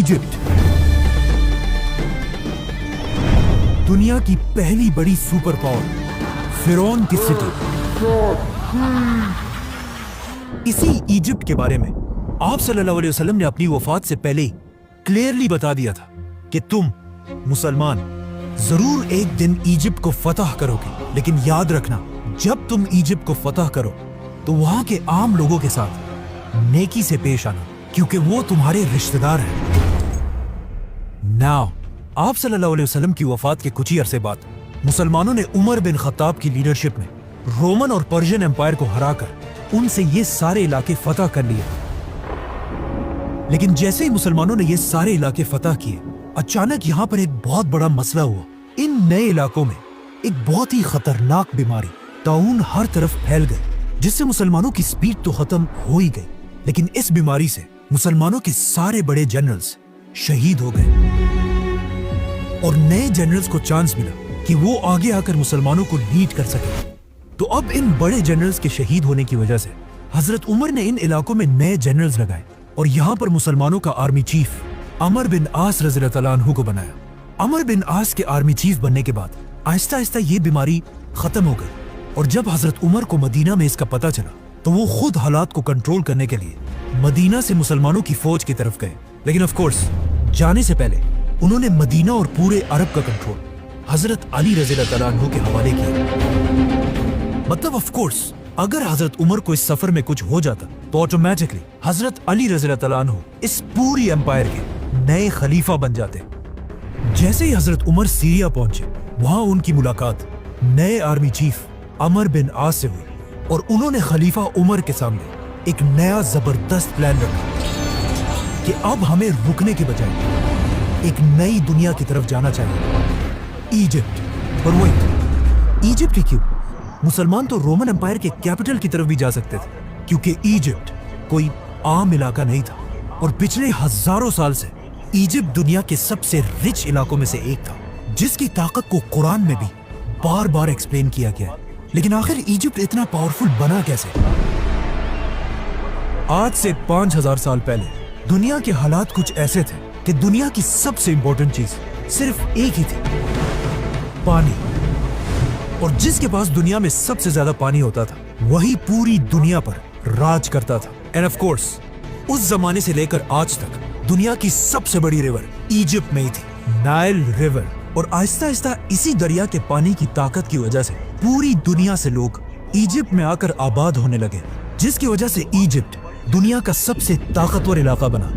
Egypt दुनिया की पहली बड़ी सुपर पावर फिरौन की सिटी। इसी इजिप्ट के बारे में आप सल्लल्लाहु अलैहि वसल्लम ने अपनी वफात से पहले क्लियरली बता दिया था कि तुम मुसलमान जरूर एक दिन इजिप्ट को फतह करोगे, लेकिन याद रखना जब तुम इजिप्ट को फतह करो तो वहां के आम लोगों के साथ नेकी से पेश आना, क्योंकि वो तुम्हारे रिश्तेदार हैं। नाउ आप सल्लल्लाहु अलैहि वसल्लम की वफात के कुछ ही अरसे बाद मुसलमानों ने उमर बिन खत्ताब की लीडरशिप में रोमन और पर्शियन एम्पायर को हराकर उनसे ये सारे इलाके फतह कर लिए। लेकिन जैसे ही मुसलमानों ने ये सारे इलाके फतह किए, अचानक यहाँ पर एक बहुत बड़ा मसला हुआ। इन नए इलाकों में एक बहुत ही खतरनाक बीमारी ताउन हर तरफ फैल गई, जिससे मुसलमानों की स्पीड तो खत्म हो ही गई, लेकिन इस बीमारी से मुसलमानों के सारे बड़े जनरल्स शहीद हो गए और नए जनरल्स को चांस मिला कि वो आगे आकर मुसलमानों को लीड कर सके। तो अब इन बड़े जनरल्स के शहीद होने की वजह से हजरत उमर ने इन इलाकों में नए जनरल्स लगाए और यहाँ पर मुसलमानों का आर्मी चीफ अमर बिन आस रज़ियल्लाहु अन्हु को बनाया। अमर बिन आस के आर्मी चीफ बनने के बाद आहिस्ता आहिस्ता ये बीमारी खत्म हो गई और जब हजरत उमर को मदीना में इसका पता चला तो वो खुद हालात को कंट्रोल करने के लिए मदीना से मुसलमानों की फौज की तरफ गए। लेकिन ऑफ कोर्स जाने से पहले उन्होंने मदीना और पूरे अरब का कंट्रोल हजरत अली रज़ियल्लाहु अन्हु के हवाले किया। मतलब ऑफ कोर्स अगर हजरत उमर को इस सफर में कुछ हो जाता तो ऑटोमेटिकली हजरत अली रज़ियल्लाहु अन्हु इस पूरी एम्पायर के नए खलीफा बन जाते। जैसे ही हजरत उमर सीरिया पहुंचे, वहां उनकी मुलाकात नए आर्मी चीफ अमर बिन आस से हुई और उन्होंने खलीफा उमर के सामने एक नया जबरदस्त प्लान रखा कि अब हमें रुकने के बजाय एक नई दुनिया की तरफ जाना चाहिए, इजिप्ट। और वेट, इजिप्ट ही क्यों? मुसलमान तो रोमन एम्पायर के कैपिटल की तरफ भी जा सकते थे, क्योंकि इजिप्ट कोई आम इलाका नहीं था और पिछले हजारों साल से इजिप्ट दुनिया के सबसे रिच इलाकों में से एक था, जिसकी ताकत को कुरान में भी बार बार एक्सप्लेन किया गया। लेकिन आखिर इजिप्ट इतना पावरफुल बना कैसे? आज से 5000 साल पहले दुनिया के हालात कुछ ऐसे थे कि दुनिया की सबसे इंपॉर्टेंट चीज सिर्फ एक ही थी, पानी। और जिसके पास दुनिया में सबसे ज्यादा पानी होता था वही पूरी दुनिया पर राज करता था। एंड ऑफ कोर्स उस जमाने से लेकर आज तक दुनिया की सबसे बड़ी रिवर इजिप्ट में ही थी, नाइल रिवर। और आहिस्ता आहिस्ता इसी दरिया के पानी की ताकत की वजह से पूरी दुनिया से लोग इजिप्ट में आकर आबाद होने लगे, जिसकी वजह से इजिप्ट दुनिया का सबसे ताकतवर इलाका बना।